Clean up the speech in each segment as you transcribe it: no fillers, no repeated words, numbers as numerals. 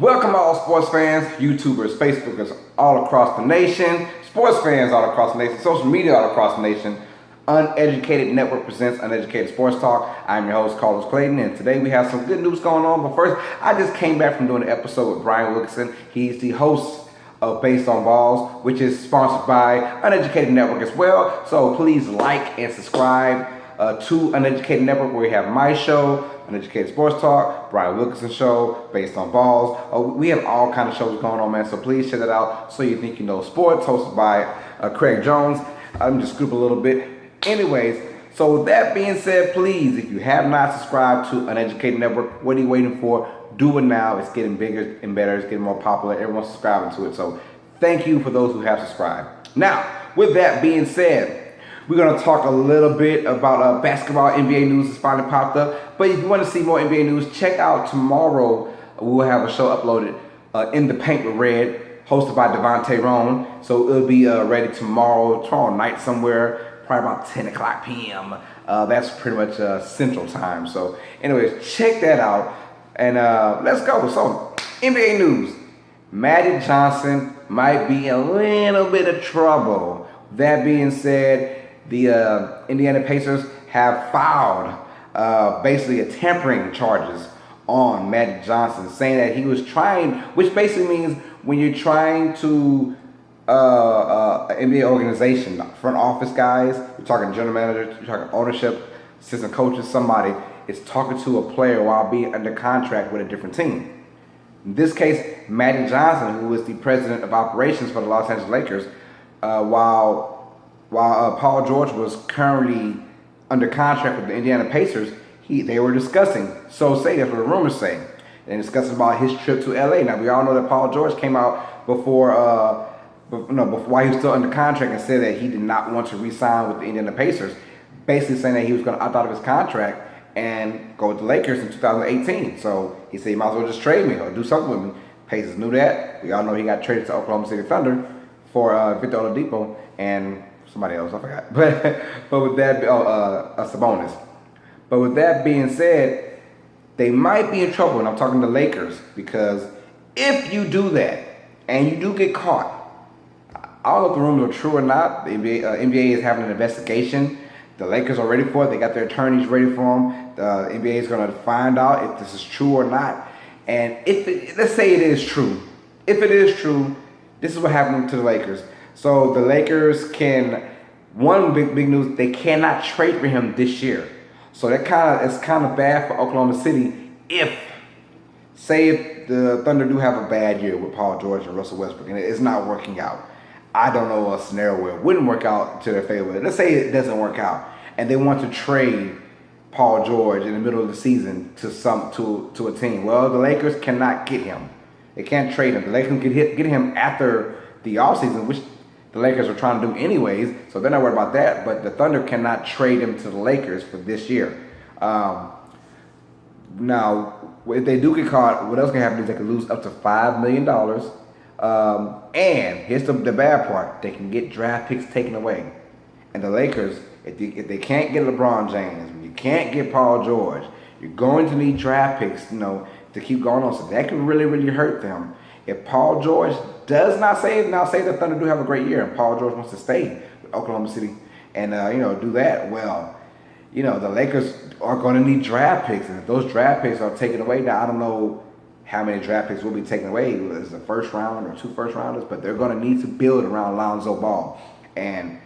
Welcome all sports fans, YouTubers, Facebookers all across the nation, sports fans all across the nation, social media all across the nation. Uneducated Network presents Uneducated Sports Talk. I'm your host, Carlos Clayton, and today we have some good news going on. But first, I just came back from doing an episode with Brian Wilkinson. He's the host of Based on Balls, which is sponsored by Uneducated Network as well. So please like and subscribe to Uneducated Network, where we have my show, Uneducated Sports Talk, Brian Wilkinson show, Based on Balls. We have all kind of shows going on, man. So please check that out. So You Think You Know Sports, hosted by Craig Jones. I'm just scoop a little bit. Anyways, so with that being said, please, if you have not subscribed to Uneducated Network, what are you waiting for? Do it now. It's getting bigger and better. It's getting more popular. Everyone's subscribing to it. So thank you for those who have subscribed. Now, with that being said, we're going to talk a little bit about basketball. NBA news has finally popped up. But if you want to see more NBA news, check out tomorrow. We will have a show uploaded, In the Paint with Red, hosted by Devontae Roan. So it'll be ready tomorrow night somewhere, probably about 10 o'clock p.m. That's pretty much Central Time. So anyways, check that out. And let's go. So, NBA news. Magic Johnson might be in a little bit of trouble. That being said, the Indiana Pacers have filed basically a tampering charges on Magic Johnson, saying that he was trying, which basically means when you're trying to NBA organization, front office guys, you're talking general managers, you're talking ownership, assistant coaches, somebody is talking to a player while being under contract with a different team. In this case, Magic Johnson, who is the president of operations for the Los Angeles Lakers, while Paul George was currently under contract with the Indiana Pacers, they were discussing, that's what the rumors say, and discussing about his trip to LA. Now, we all know that Paul George came out before while he was still under contract and said that he did not want to re-sign with the Indiana Pacers, basically saying that he was going to opt out of his contract and go with the Lakers in 2018. So he said, you might as well just trade me or do something with me. Pacers knew that. We all know he got traded to Oklahoma City Thunder for Victor Oladipo and somebody else, I forgot. But with that, Sabonis. But with that being said, they might be in trouble, and I'm talking to the Lakers, because if you do that and you do get caught, I don't know if the rumors are true or not. The NBA is having an investigation. The Lakers are ready for it. They got their attorneys ready for them. The NBA is going to find out if this is true or not. And let's say it is true. If it is true, this is what happened to the Lakers. So the Lakers one big news, they cannot trade for him this year. So it's kind of bad for Oklahoma City if the Thunder do have a bad year with Paul George and Russell Westbrook and it's not working out. I don't know a scenario where it wouldn't work out to their favor. Let's say it doesn't work out and they want to trade Paul George in the middle of the season to a team. Well, the Lakers cannot get him. They can't trade him. The Lakers can get him after the offseason, which the Lakers are trying to do anyways, so they're not worried about that. But the Thunder cannot trade him to the Lakers for this year. Now, if they do get caught, what else can happen is they can lose up to $5 million. And here's the bad part. They can get draft picks taken away. And the Lakers, if they can't get LeBron James, you can't get Paul George, you're going to need draft picks, to keep going on. So that can really, really hurt them. If Paul George does not say the Thunder do have a great year and Paul George wants to stay with Oklahoma City and, do that, well, the Lakers are going to need draft picks. And if those draft picks are taken away, now I don't know how many draft picks will be taken away. Is it a first round or 2 first rounders? But they're going to need to build around Lonzo Ball. And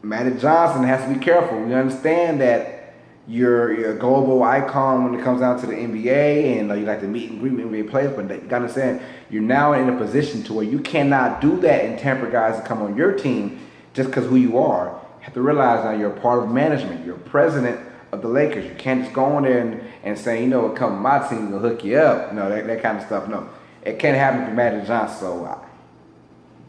Magic Johnson has to be careful. We understand that you're a global icon when it comes down to the NBA, and you like to meet and greet with NBA players, but you got to understand you're now in a position to where you cannot do that and tamper guys to come on your team just because who you are. You have to realize now you're a part of management. You're president of the Lakers. You can't just go on there and say, come on my team, we'll hook you up. That kind of stuff. No, it can't happen for Magic Johnson. So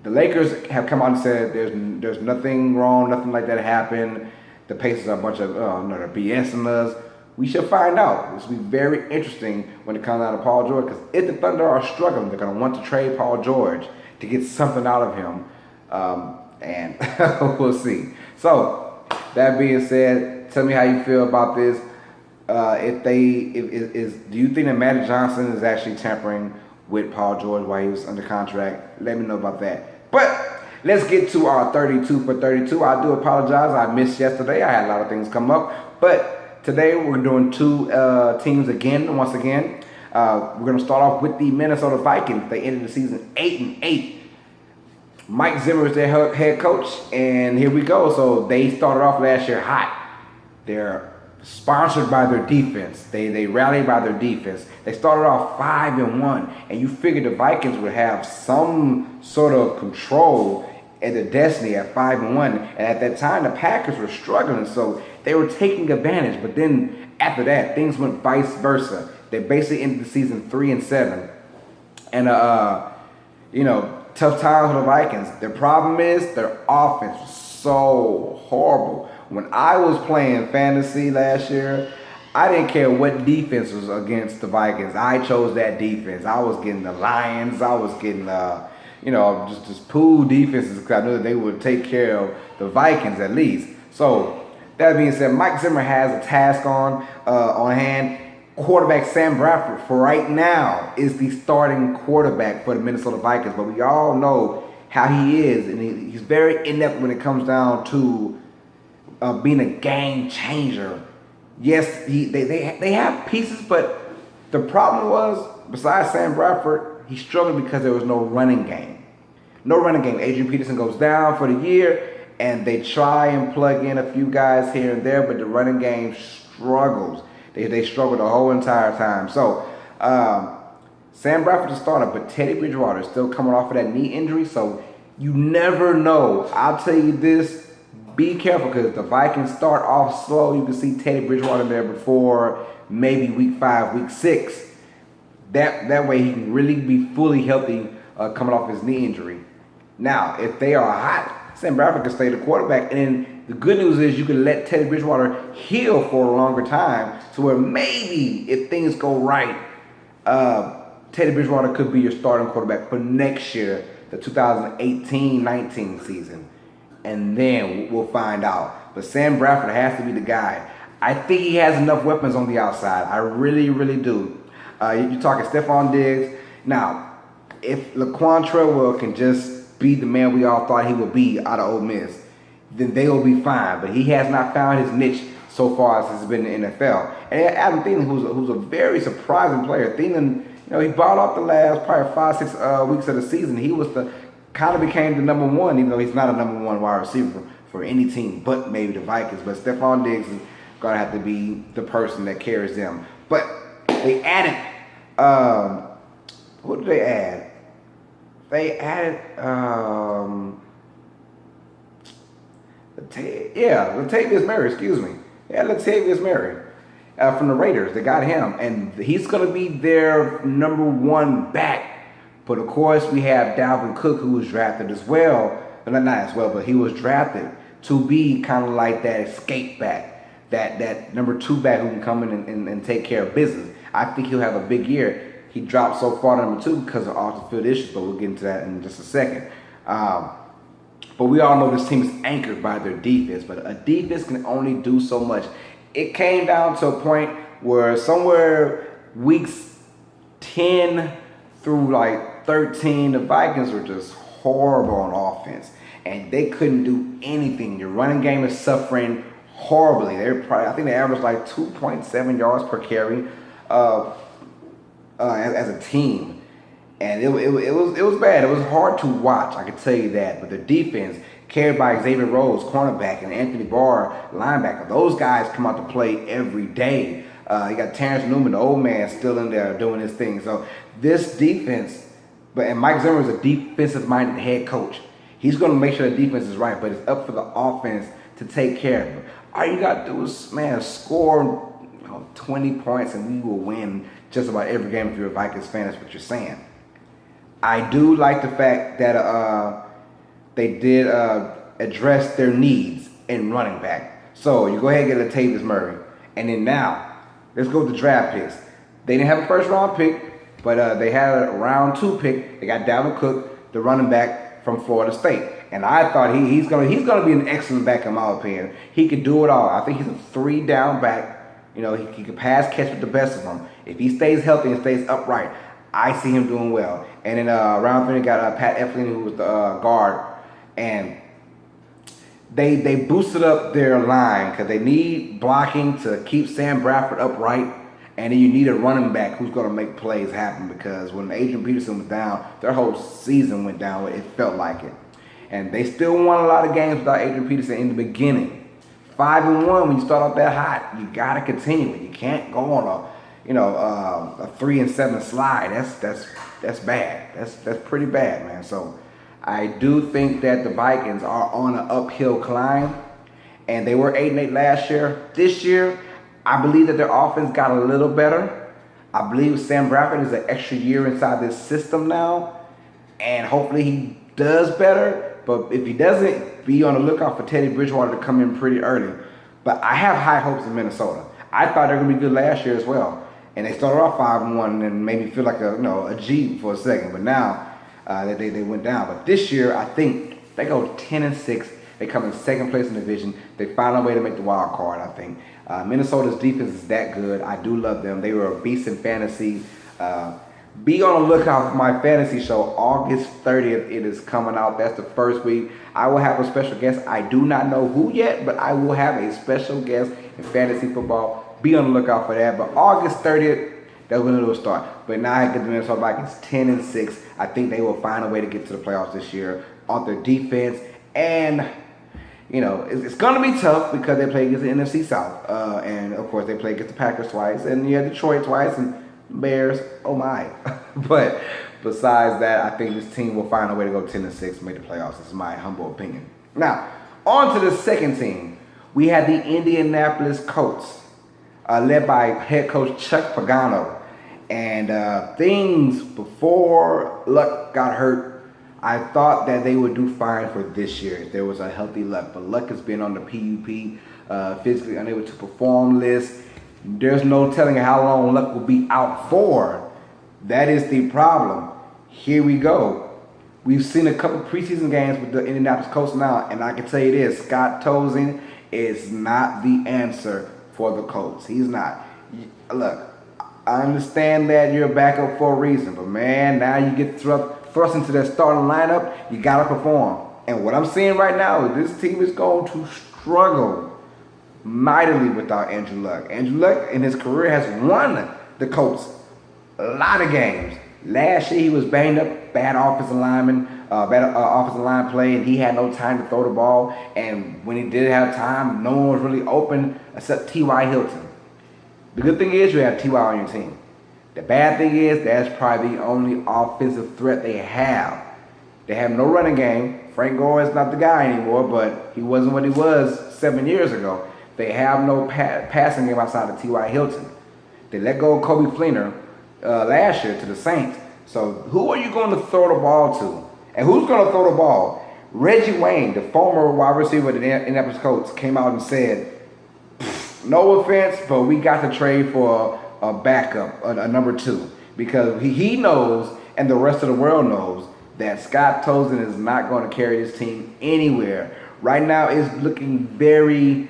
the Lakers have come out and said there's nothing wrong, nothing like that happened. The Pacers are a bunch of they're BSing us. We should find out. This will be very interesting when it comes down to Paul George, because if the Thunder are struggling, they're going to want to trade Paul George to get something out of him, and we'll see. So that being said, tell me how you feel about this. Do you think that Magic Johnson is actually tampering, with Paul George while he was under contract. Let me know about that. But let's get to our 32 for 32. I do apologize. I missed yesterday. I had a lot of things come up. But today we're doing two teams again, once again. We're going to start off with the Minnesota Vikings. They ended the season 8-8. Mike Zimmer is their head coach, and here we go. So they started off last year hot. They're sponsored by their defense. They rallied by their defense. They started off 5-1, and you figured the Vikings would have some sort of control at the destiny at 5-1. And at that time, the Packers were struggling, so they were taking advantage. But then after that, things went vice versa. They basically ended the season 3-7, and tough times for the Vikings. Their problem is their offense was so horrible. When I was playing fantasy last year, I didn't care what defense was against the Vikings. I chose that defense. I was getting the Lions. I was getting, just pool defenses because I knew that they would take care of the Vikings at least. So that being said, Mike Zimmer has a task on hand. Quarterback Sam Bradford, for right now, is the starting quarterback for the Minnesota Vikings. But we all know how he is, and he's very inept when it comes down to being a game changer. Yes, they have pieces, but the problem was, besides Sam Bradford, he struggled because there was no running game. No running game. Adrian Peterson goes down for the year, and they try and plug in a few guys here and there, but the running game struggles. They struggled the whole entire time. So, Sam Bradford is starter, but Teddy Bridgewater is still coming off of that knee injury, so you never know. I'll tell you this, be careful, because if the Vikings start off slow, you can see Teddy Bridgewater there before maybe week 5, week 6. That way he can really be fully healthy coming off his knee injury. Now, if they are hot, Sam Bradford can stay the quarterback, and then the good news is you can let Teddy Bridgewater heal for a longer time, to where maybe if things go right, Teddy Bridgewater could be your starting quarterback for next year, the 2018-19 season. And then we'll find out. But Sam Bradford has to be the guy. I think he has enough weapons on the outside. I really, really do. You're talking Stephon Diggs. Now, if Laquan Treadwell can just be the man we all thought he would be out of Ole Miss, then they will be fine. But he has not found his niche so far as he's been in the NFL. And Adam Thielen, who's a very surprising player. Thielen, he balled off the last probably 5-6 weeks of the season. He was became the number one, even though he's not a number one wide receiver for any team but maybe the Vikings. But Stephon Diggs is going to have to be the person that carries them. But they added, what did they add? They added, Latavius Murray, excuse me. Yeah, Latavius Murray from the Raiders. They got him, and he's going to be their number one back. But of course, we have Dalvin Cook, who was drafted as well. Not as well, but he was drafted to be kind of like that escape back, that number 2 back who can come in and take care of business. I think he'll have a big year. He dropped so far to number 2 because of off-the-field issues, but we'll get into that in just a second. But we all know this team is anchored by their defense, but a defense can only do so much. It came down to a point where somewhere weeks 10 through like 13, the Vikings were just horrible on offense, and they couldn't do anything. Your running game is suffering horribly. I think they averaged like 2.7 yards per carry as a team. And it was bad. It was hard to watch, I can tell you that. But the defense, carried by Xavier Rhodes, cornerback, and Anthony Barr, linebacker, those guys come out to play every day. You got Terrence Newman, the old man, still in there doing his thing. So this defense, and Mike Zimmer is a defensive-minded head coach. He's going to make sure the defense is right, but it's up for the offense to take care of it. All you got to do is, score 20 points, and we will win just about every game if you're a Vikings fan. That's what you're saying. I do like the fact that they did address their needs in running back. So you go ahead and get Latavius Murray. And then now, let's go with the draft picks. They didn't have a first-round pick, but they had a round 2 pick. They got Dalvin Cook, the running back from Florida State. And I thought he's gonna be an excellent back in my opinion. He could do it all. I think he's a 3-down back. He can pass catch with the best of them. If he stays healthy and stays upright, I see him doing well. And then round 3, they got Pat Eflin, who was the guard, and they boosted up their line because they need blocking to keep Sam Bradford upright, and then you need a running back who's going to make plays happen, because when Adrian Peterson was down, their whole season went down. It felt like it. And they still won a lot of games without Adrian Peterson in the beginning. 5-1 when you start off that hot, you got to continue it. You can't go on a 3-7 slide. That's bad. That's pretty bad, man. So I do think that the Vikings are on an uphill climb, and they were 8-8 last year. This year, I believe that their offense got a little better. I believe Sam Bradford is an extra year inside this system now, and hopefully he does better. But if he doesn't, be on the lookout for Teddy Bridgewater to come in pretty early. But I have high hopes in Minnesota. I thought they were going to be good last year as well. And they started off 5-1 and made me feel like a G for a second. But now they went down. But this year, I think they go 10-6. They come in second place in the division. They find a way to make the wild card, I think. Minnesota's defense is that good. I do love them. They were a beast in fantasy. Be on the lookout for my fantasy show. August 30th, it is coming out. That's the first week. I will have a special guest. I do not know who yet, but I will have a special guest in fantasy football. Be on the lookout for that. But August 30th, that's when it will start. But now I get the Minnesota Vikings 10-6. I think they will find a way to get to the playoffs this year on their defense. And, it's going to be tough because they play against the NFC South. And, of course, they play against the Packers twice. And, Detroit twice. And Bears, oh my. But besides that, I think this team will find a way to go 10-6 and make the playoffs. This is my humble opinion. Now, on to the second team. We had the Indianapolis Colts, led by head coach Chuck Pagano. And things before Luck got hurt, I thought that they would do fine for this year if there was a healthy Luck. But Luck has been on the PUP, physically unable to perform list. There's no telling how long Luck will be out for. That is the problem. Here we go. We've seen a couple preseason games with the Indianapolis Colts now, and I can tell you this, Scott Tolzien is not the answer for the Colts. He's not. Look, I understand that you're a backup for a reason, but man, now you get thrust into that starting lineup, you got to perform. And what I'm seeing right now is this team is going to struggle mightily without Andrew Luck. Andrew Luck in his career has won the Colts a lot of games. Last year he was banged up, bad offensive line play, and he had no time to throw the ball. And when he did have time, no one was really open except T.Y. Hilton. The good thing is you have T.Y. on your team. The bad thing is that's probably the only offensive threat they have. They have no running game. Frank Gore is not the guy anymore, but he wasn't what he was 7 years ago. They have no passing game outside of T.Y. Hilton. They let go of Kobe Fleener last year to the Saints. So who are you going to throw the ball to? And who's going to throw the ball? Reggie Wayne, the former wide receiver of the Indianapolis Colts, came out and said, no offense, but we got to trade for a backup, a number 2. Because he knows, and the rest of the world knows, that Scott Tolzien is not going to carry this team anywhere. Right now, it's looking very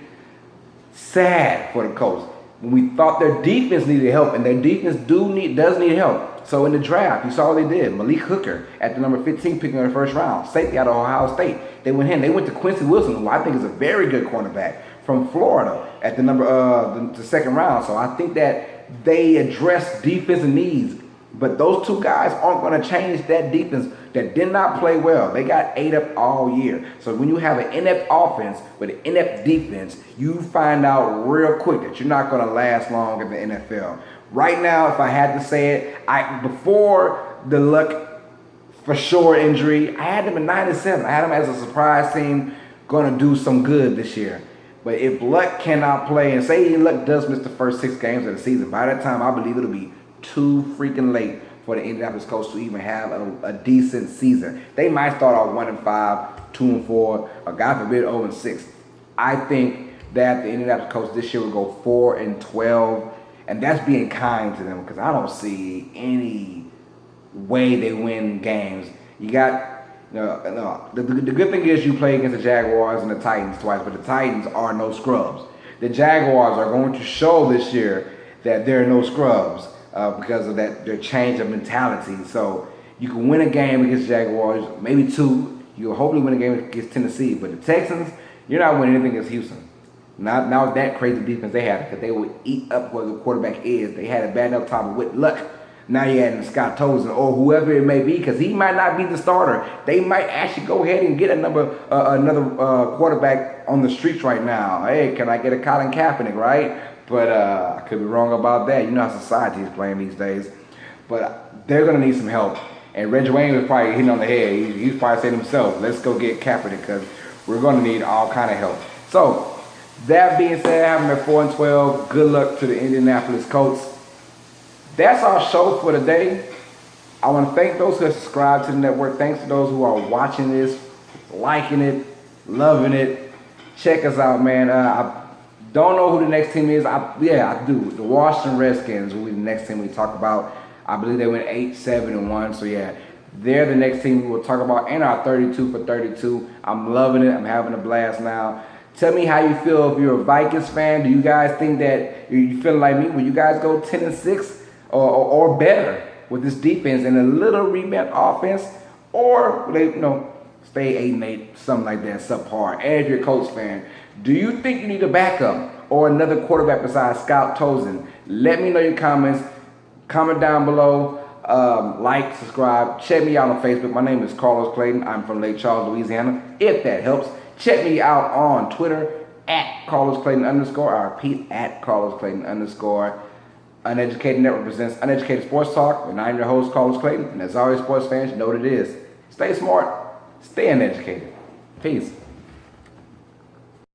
sad for the Colts. When we thought their defense needed help, and their defense does need help. So in the draft, you saw what they did. Malik Hooker at the number 15 pick in the first round. Safety out of Ohio State. They went to Quincy Wilson, who I think is a very good cornerback from Florida at the the second round. So I think that they address defensive needs. But those two guys aren't going to change that defense that did not play well. They got ate up all year. So when you have an inept offense with an inept defense, you find out real quick that you're not going to last long in the NFL. Right now, if I had to say it, before the Luck for sure injury, I had them at 9-7. I had them as a surprise team going to do some good this year. But if Luck cannot play, and say Luck does miss the first 6 games of the season, by that time I believe it'll be too freaking late for the Indianapolis Colts to even have a decent season. They might start off 1-5, 2-4, or God forbid 0-6. I think that the Indianapolis Colts this year will go 4-12, and that's being kind to them because I don't see any way they win games. You got the good thing is you play against the Jaguars and the Titans twice, but the Titans are no scrubs. The Jaguars are going to show this year that they're no scrubs. because of their change of mentality. So you can win a game against Jaguars, maybe two. You'll hopefully win a game against Tennessee. But the Texans, you're not winning anything against Houston. Not with that crazy defense they had, because they would eat up where the quarterback is. They had a bad enough time with luck. Now you're adding Scott Tozen or whoever it may be, because he might not be the starter. They might actually go ahead and get another quarterback on the streets right now. Hey, can I get a Colin Kaepernick, right? But I could be wrong about that. You know how society is playing these days. But they're going to need some help. And Reggie Wayne was probably hitting on the head. He's probably saying himself, let's go get Kaepernick, because we're going to need all kind of help. So, that being said, having them at 4-12, good luck to the Indianapolis Colts. That's our show for today. I want to thank those who have subscribed to the network. Thanks to those who are watching this, liking it, loving it. Check us out, man. I don't know who the next team is. I do. The Washington Redskins will be the next team we talk about. I believe they went 8-7-1. So yeah, they're the next team we will talk about in our 32 for 32. I'm loving it. I'm having a blast now. Tell me how you feel if you're a Vikings fan. Do you guys think that you feeling like me? Will you guys go 10-6 or better with this defense and a little revamped offense, or will they stay 8-8, something like that, subpar? And if you're a Colts fan, do you think you need a backup or another quarterback besides Scott Tozen? Let me know your comments. Comment down below. Like, subscribe. Check me out on Facebook. My name is Carlos Clayton. I'm from Lake Charles, Louisiana, if that helps. Check me out on Twitter at Carlos Clayton _. I repeat, at Carlos Clayton _. Uneducated Network presents Uneducated Sports Talk, and I'm your host, Carlos Clayton. And as always, sports fans, you know what it is. Stay smart, stay uneducated. Peace.